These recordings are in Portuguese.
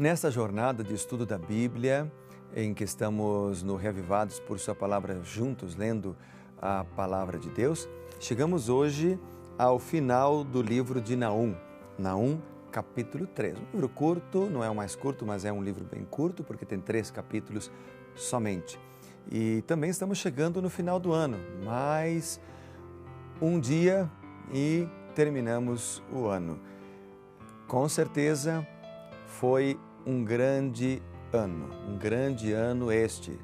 Nesta jornada de estudo da Bíblia, em que estamos no Reavivados por Sua Palavra juntos, lendo a Palavra de Deus, chegamos hoje ao final do livro de Naum. Naum, capítulo 3. Um livro curto, não é o mais curto, mas é um livro bem curto, porque tem 3 capítulos somente. E também estamos chegando no final do ano, mais um dia e terminamos o ano. Com certeza foi um grande ano este,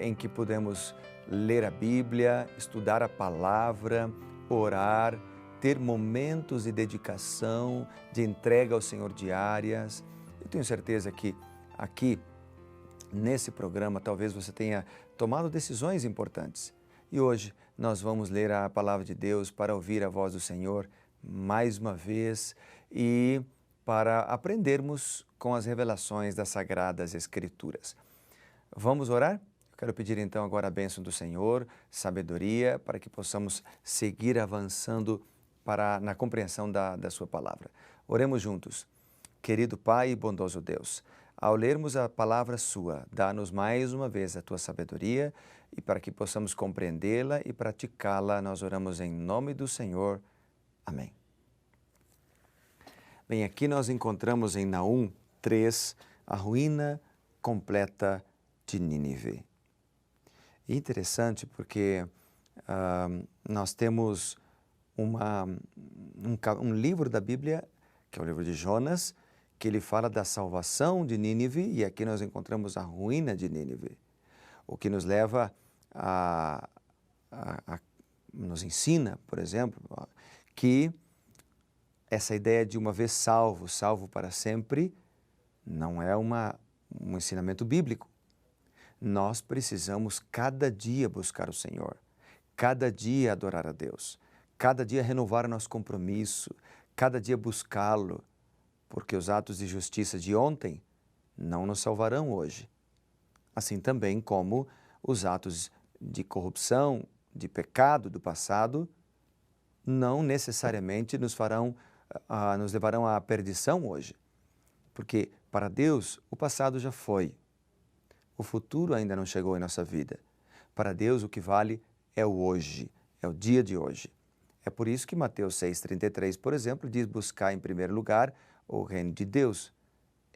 em que pudemos ler a Bíblia, estudar a palavra, orar, ter momentos de dedicação, de entrega ao Senhor diárias. Eu tenho certeza que aqui, nesse programa, talvez você tenha tomado decisões importantes. E hoje nós vamos ler a palavra de Deus para ouvir a voz do Senhor mais uma vez e para aprendermos com as revelações das Sagradas Escrituras. Vamos orar? Eu quero pedir então agora a bênção do Senhor, sabedoria, para que possamos seguir avançando na compreensão da Sua palavra. Oremos juntos. Querido Pai e bondoso Deus, ao lermos a palavra Sua, dá-nos mais uma vez a Tua sabedoria e para que possamos compreendê-la e praticá-la, nós oramos em nome do Senhor. Amém. Bem, aqui nós encontramos em Naum 3 a ruína completa de Nínive. E interessante porque nós temos um livro da Bíblia, que é o livro de Jonas, que ele fala da salvação de Nínive, e aqui nós encontramos a ruína de Nínive, o que nos leva nos ensina, por exemplo, que essa ideia de uma vez salvo para sempre, não é um ensinamento bíblico. Nós precisamos cada dia buscar o Senhor, cada dia adorar a Deus, cada dia renovar nosso compromisso, cada dia buscá-lo, porque os atos de justiça de ontem não nos salvarão hoje. Assim também como os atos de corrupção, de pecado do passado, não necessariamente nos levarão à perdição hoje. Porque para Deus o passado já foi, o futuro ainda não chegou em nossa vida. Para Deus o que vale é o hoje, é o dia de hoje. É por isso que Mateus 6,33, por exemplo, diz buscar em primeiro lugar o reino de Deus.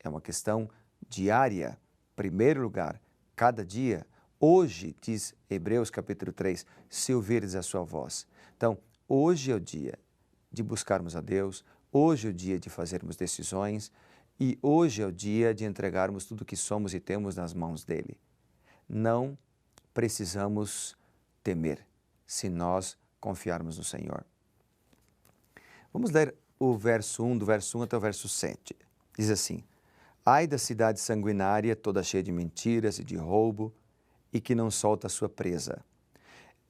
É uma questão diária, primeiro lugar, cada dia. Hoje, diz Hebreus capítulo 3, se ouvirdes a sua voz. Então, hoje é o dia de buscarmos a Deus, hoje é o dia de fazermos decisões e hoje é o dia de entregarmos tudo o que somos e temos nas mãos dele. Não precisamos temer se nós confiarmos no Senhor. Vamos ler o verso 1, do verso 1 até o verso 7. Diz assim: Ai da cidade sanguinária, toda cheia de mentiras e de roubo, e que não solta a sua presa.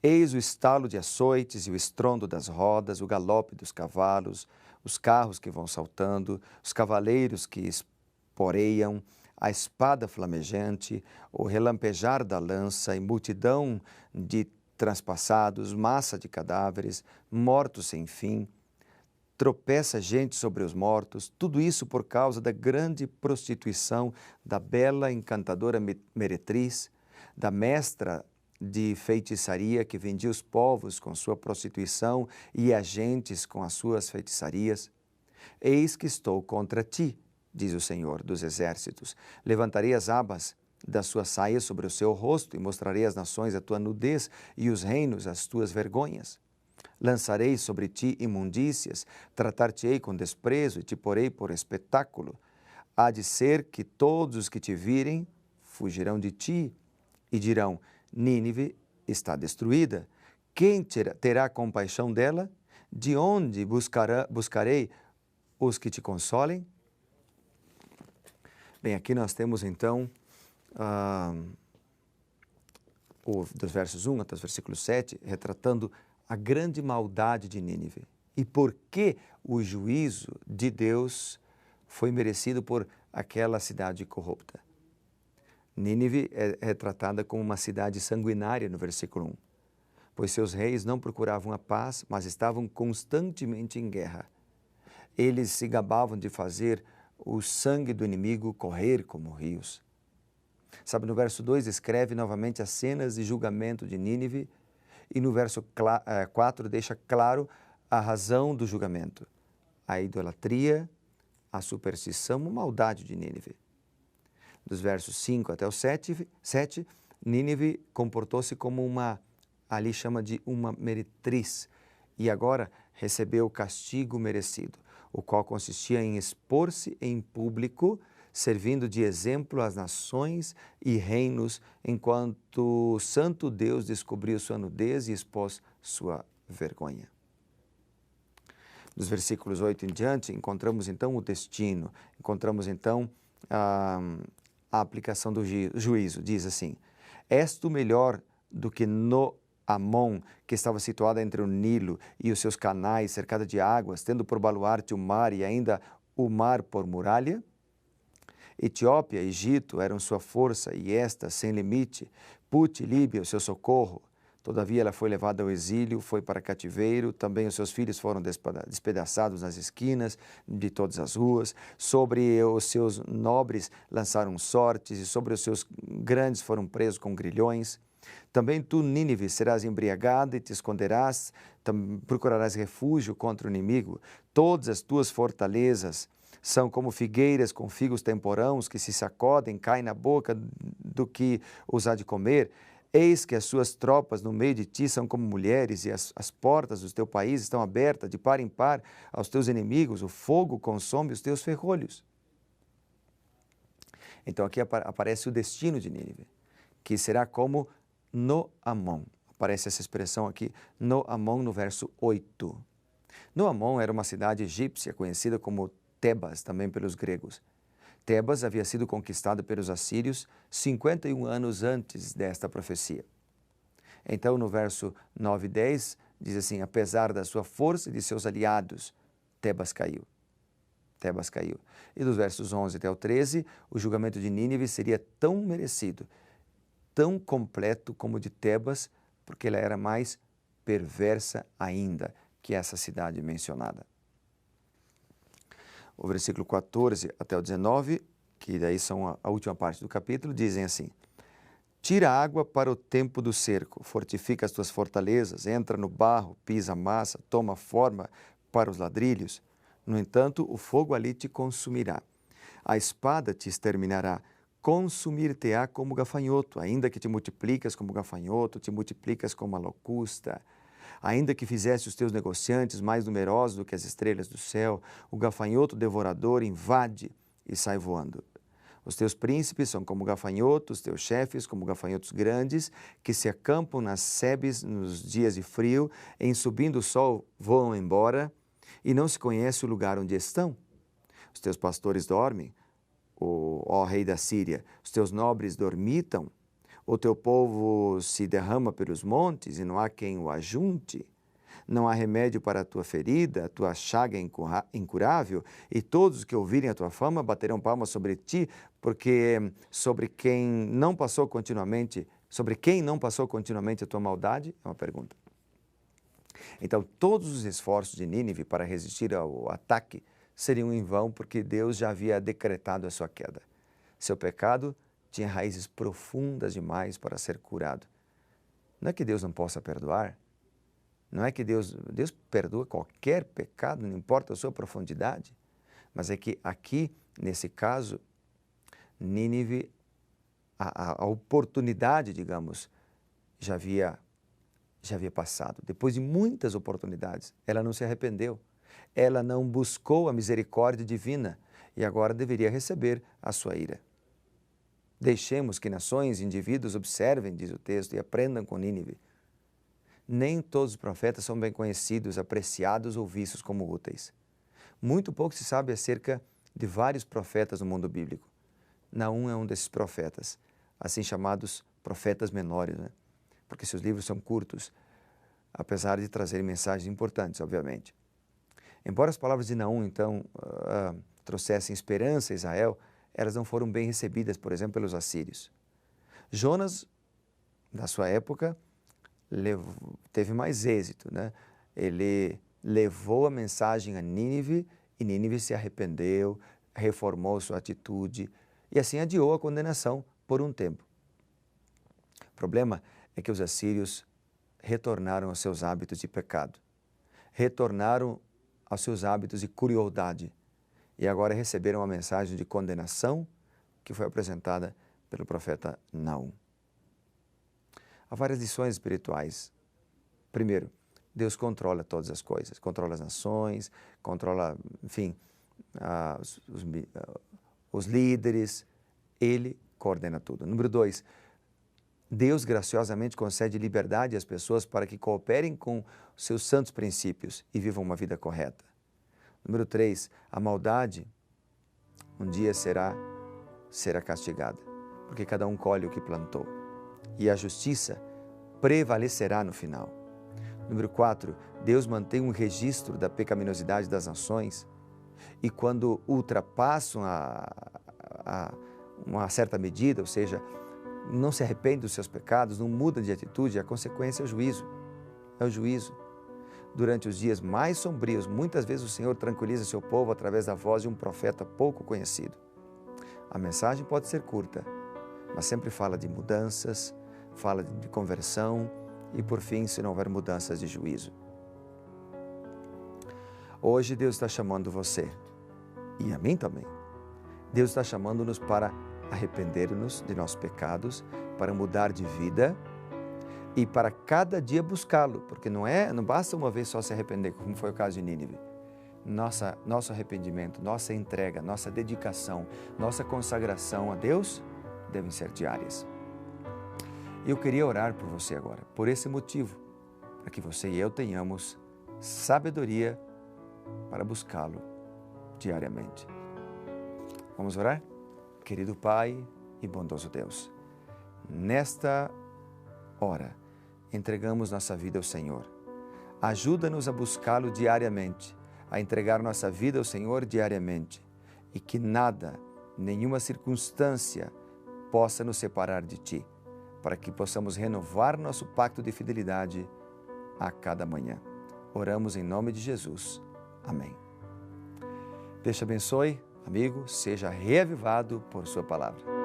Eis o estalo de açoites e o estrondo das rodas, o galope dos cavalos, os carros que vão saltando, os cavaleiros que esporeiam, a espada flamejante, o relampejar da lança e multidão de transpassados, massa de cadáveres, mortos sem fim. Tropeça gente sobre os mortos, tudo isso por causa da grande prostituição da bela encantadora meretriz, da mestra de feitiçaria que vendia os povos com sua prostituição e agentes com as suas feitiçarias. Eis que estou contra ti, diz o Senhor dos Exércitos. Levantarei as abas da sua saia sobre o seu rosto e mostrarei às nações a tua nudez e os reinos as tuas vergonhas. Lançarei sobre ti imundícias, tratar-te-ei com desprezo e te porei por espetáculo. Há de ser que todos os que te virem fugirão de ti e dirão: Nínive está destruída. Quem terá compaixão dela? De onde buscarei os que te consolem? Bem, aqui nós temos então, dos versos 1 até os versículos 7, retratando a grande maldade de Nínive e por que o juízo de Deus foi merecido por aquela cidade corrupta. Nínive é retratada como uma cidade sanguinária no versículo 1, pois seus reis não procuravam a paz, mas estavam constantemente em guerra. Eles se gabavam de fazer o sangue do inimigo correr como rios. Sabe, no verso 2 descreve novamente as cenas de julgamento de Nínive e no verso 4 deixa claro a razão do julgamento: a idolatria, a superstição, a maldade de Nínive. Dos versos 5 até o 7, Nínive comportou-se como ali chama de uma meretriz, e agora recebeu o castigo merecido, o qual consistia em expor-se em público, servindo de exemplo às nações e reinos, enquanto o santo Deus descobriu sua nudez e expôs sua vergonha. Dos versículos 8 em diante, encontramos então o destino, encontramos então a aplicação do juízo. Diz assim: és tu melhor do que Amon, que estava situada entre o Nilo e os seus canais, cercada de águas, tendo por baluarte o mar e ainda o mar por muralha? Etiópia e Egito eram sua força, e esta, sem limite, Put, Líbia, o seu socorro. Todavia ela foi levada ao exílio, foi para cativeiro, também os seus filhos foram despedaçados nas esquinas de todas as ruas. Sobre os seus nobres lançaram sortes, e sobre os seus grandes foram presos com grilhões. Também tu, Nínive, serás embriagada e te esconderás, procurarás refúgio contra o inimigo. Todas as tuas fortalezas são como figueiras com figos temporãos que se sacodem, caem na boca do que os há de comer. Eis que as suas tropas no meio de ti são como mulheres, e as portas do teu país estão abertas de par em par aos teus inimigos. O fogo consome os teus ferrolhos. Então aqui aparece o destino de Nínive, que será como Noamon. Aparece essa expressão aqui, Noamon, no verso 8. Noamon era uma cidade egípcia conhecida como Tebas, também pelos gregos. Tebas havia sido conquistada pelos assírios 51 anos antes desta profecia. Então, no verso 9 e 10, diz assim: apesar da sua força e de seus aliados, Tebas caiu. Tebas caiu. E dos versos 11 até o 13, o julgamento de Nínive seria tão merecido, tão completo como o de Tebas, porque ela era mais perversa ainda que essa cidade mencionada. O versículo 14 até o 19, que daí são a última parte do capítulo, dizem assim: tira água para o tempo do cerco, fortifica as tuas fortalezas, entra no barro, pisa a massa, toma forma para os ladrilhos. No entanto, o fogo ali te consumirá. A espada te exterminará, consumir-te-á como gafanhoto, ainda que te multiplicas como gafanhoto, te multiplicas como a locusta. Ainda que fizesse os teus negociantes mais numerosos do que as estrelas do céu, o gafanhoto devorador invade e sai voando. Os teus príncipes são como gafanhotos, teus chefes como gafanhotos grandes, que se acampam nas sebes nos dias de frio, em subindo o sol voam embora, e não se conhece o lugar onde estão. Os teus pastores dormem, ó rei da Síria, os teus nobres dormitam. O teu povo se derrama pelos montes e não há quem o ajunte. Não há remédio para a tua ferida, a tua chaga é incurável, e todos os que ouvirem a tua fama baterão palmas sobre ti, porque sobre quem não passou continuamente a tua maldade? É uma pergunta. Então, todos os esforços de Nínive para resistir ao ataque seriam em vão, porque Deus já havia decretado a sua queda. Seu pecado tinha raízes profundas demais para ser curado. Não é que Deus não possa perdoar, não é que Deus perdoa qualquer pecado, não importa a sua profundidade, mas é que aqui, nesse caso, Nínive, a oportunidade, digamos, já havia passado. Depois de muitas oportunidades, ela não se arrependeu, ela não buscou a misericórdia divina e agora deveria receber a sua ira. Deixemos que nações e indivíduos observem, diz o texto, e aprendam com Nínive. Nem todos os profetas são bem conhecidos, apreciados ou vistos como úteis. Muito pouco se sabe acerca de vários profetas no mundo bíblico. Naum é um desses profetas, assim chamados profetas menores, né? Porque seus livros são curtos, apesar de trazerem mensagens importantes, obviamente. Embora as palavras de Naum, então, trouxessem esperança a Israel, elas não foram bem recebidas, por exemplo, pelos assírios. Jonas, na sua época, teve mais êxito, né? Ele levou a mensagem a Nínive e Nínive se arrependeu, reformou sua atitude e assim adiou a condenação por um tempo. O problema é que os assírios retornaram aos seus hábitos de pecado, retornaram aos seus hábitos de crueldade e agora receberam uma mensagem de condenação que foi apresentada pelo profeta Naum. Há várias lições espirituais. Primeiro, Deus controla todas as coisas, controla as nações, controla, enfim, os líderes, Ele coordena tudo. Número 2, Deus graciosamente concede liberdade às pessoas para que cooperem com seus santos princípios e vivam uma vida correta. Número 3, a maldade um dia será castigada, porque cada um colhe o que plantou. E a justiça prevalecerá no final. Número 4, Deus mantém um registro da pecaminosidade das nações e quando ultrapassam uma certa medida, ou seja, não se arrependem dos seus pecados, não mudam de atitude, a consequência é o juízo. É o juízo. Durante os dias mais sombrios, muitas vezes o Senhor tranquiliza seu povo através da voz de um profeta pouco conhecido. A mensagem pode ser curta, mas sempre fala de mudanças, fala de conversão e, por fim, se não houver mudanças, de juízo. Hoje Deus está chamando você, e a mim também. Deus está chamando-nos para arrepender-nos de nossos pecados, para mudar de vida e para cada dia buscá-lo, porque não basta uma vez só se arrepender, como foi o caso de Nínive. Nosso arrependimento, nossa entrega, nossa dedicação, nossa consagração a Deus devem ser diárias. Eu queria orar por você agora, por esse motivo, para que você e eu tenhamos sabedoria para buscá-lo diariamente. Vamos orar? Querido Pai e bondoso Deus, nesta hora entregamos nossa vida ao Senhor. Ajuda-nos a buscá-lo diariamente, a entregar nossa vida ao Senhor diariamente e que nada, nenhuma circunstância possa nos separar de Ti, para que possamos renovar nosso pacto de fidelidade a cada manhã. Oramos em nome de Jesus. Amém. Deus te abençoe, amigo, seja reavivado por sua palavra.